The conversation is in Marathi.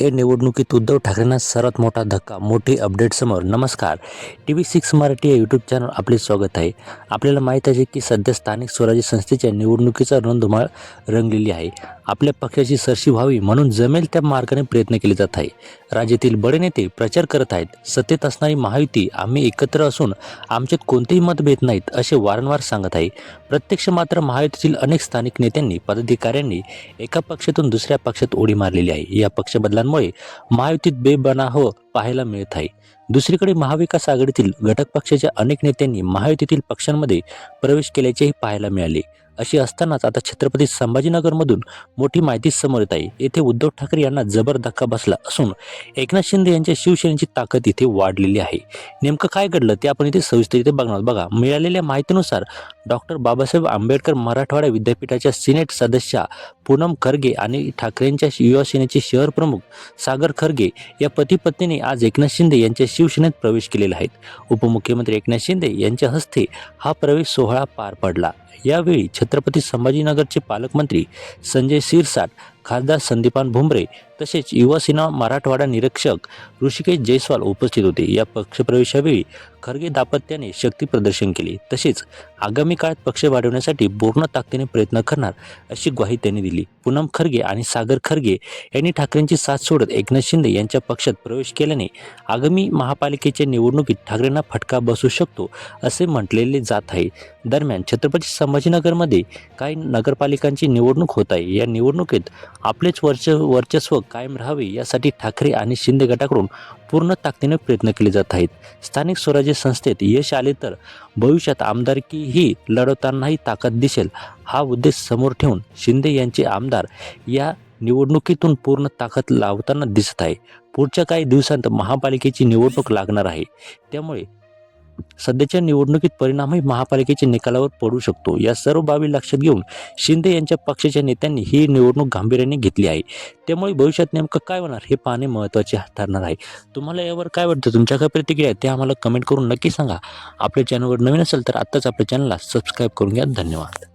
या निवडणुकीत उद्धव ठाकरेंना सर्वात मोठा धक्का, मोठी अपडेट समोर. नमस्कार, TV6 मराठी या यूट्यूब चॅनल आपले स्वागत आहे. आपल्याला माहीत आहे की सध्या स्थानिक स्वराज्य संस्थेच्या निवडणुकीचा रणधुमाळ रंगलेली आहे. आपल्या पक्षाची सरशी व्हावी म्हणून जमेल त्या मार्गाने प्रयत्न केले जात आहे. राज्यातील बडे नेते प्रचार करत आहेत. सत्तेत असणारी महायुती आम्ही एकत्र असून आमच्यात कोणतेही मतभेद नाहीत असे वारंवार सांगत आहे. प्रत्यक्ष मात्र महायुतीतील अनेक स्थानिक नेत्यांनी, पदाधिकाऱ्यांनी एका पक्षातून दुसऱ्या पक्षात उडी मारलेली आहे. या पक्षबदलांमुळे महायुतीत बेबनाव पाहायला मिळत आहे. दुसरीकडे महाविकास आघाडीतील घटक पक्षाच्या अनेक नेत्यांनी महायुतीतील पक्षांमध्ये प्रवेश केल्याचेही पाहायला मिळाले. अशी असतानाच आता छत्रपती संभाजीनगरमधून मोठी माहिती समोर येत आहे. येथे उद्धव ठाकरे यांना जबर धक्का बसला असून एकनाथ शिंदे यांच्या शिवसेनेची ताकद इथे वाढलेली आहे. नेमकं काय घडलं ते आपण इथे सविस्तर बघणार. बघा, मिळालेल्या माहितीनुसार डॉक्टर बाबासाहेब आंबेडकर मराठवाडा विद्यापीठाच्या सिनेट सदस्या पूनम खरगे आणि ठाकरेंच्या युवासेनेचे शहर प्रमुख सागर खरगे या पती पत्नीने आज एकनाथ शिंदे यांच्या शिवसेनेत प्रवेश केलेला आहे. उपमुख्यमंत्री एकनाथ शिंदे यांच्या हस्ते हा प्रवेश सोहळा पार पडला. यावेळी छत्रपती संभाजीनगरचे पालकमंत्री संजय शिरसाट, खासदार संदीपान भुमरे तसेच युवासेना मराठवाडा निरीक्षक ऋषिकेश जयस्वाल उपस्थित होते. या पक्षप्रवेशावेळी खरगे दाम्पत्याने शक्ती प्रदर्शन केले. तसेच आगामी काळात पक्ष वाढवण्यासाठी पूर्ण ताकदीने प्रयत्न करणार अशी ग्वाही त्यांनी दिली. पूनम खरगे आणि सागर खरगे यांनी ठाकरेंची साथ सोडत एकनाथ शिंदे यांच्या पक्षात प्रवेश केल्याने आगामी महापालिकेच्या निवडणुकीत ठाकरेंना फटका बसू शकतो असे म्हटलेले जात आहे. दरम्यान छत्रपती संभाजीनगरमध्ये काही नगरपालिकांची निवडणूक होत आहे. या निवडणुकीत आपलेच वर्चस्व कायम राहावे यासाठी ठाकरे आणि शिंदे गटाकडून पूर्ण ताकदीने प्रयत्न केले जात आहेत. स्थानिक स्वराज्य संस्थेत यश आले तर भविष्यात आमदारकीही लढवतानाही ताकद दिसेल, हा उद्देश समोर ठेवून शिंदे यांचे आमदार या निवडणुकीतून पूर्ण ताकद लावताना दिसत आहे. पुढच्या काही दिवसांत महापालिकेची निवडणूक लागणार आहे. त्यामुळे सध्याच्या निवडणुकीत परिणामही महापालिकेच्या निकालावर पडू शकतो. या सर्व बाबी लक्षात घेऊन शिंदे यांच्या पक्षाच्या नेत्यांनी ही निवडणूक गांभीर्याने घेतली आहे. त्यामुळे भविष्यात नेमकं काय होणार हे पाहणे महत्त्वाचे ठरणार आहे. तुम्हाला यावर काय वाटतं? तुमच्या काय प्रतिक्रिया आहे ते आम्हाला कमेंट करून नक्की सांगा. आपल्या चॅनलवर नवीन असेल तर आत्ताच आपल्या चॅनलला सबस्क्राईब करून घ्या. धन्यवाद.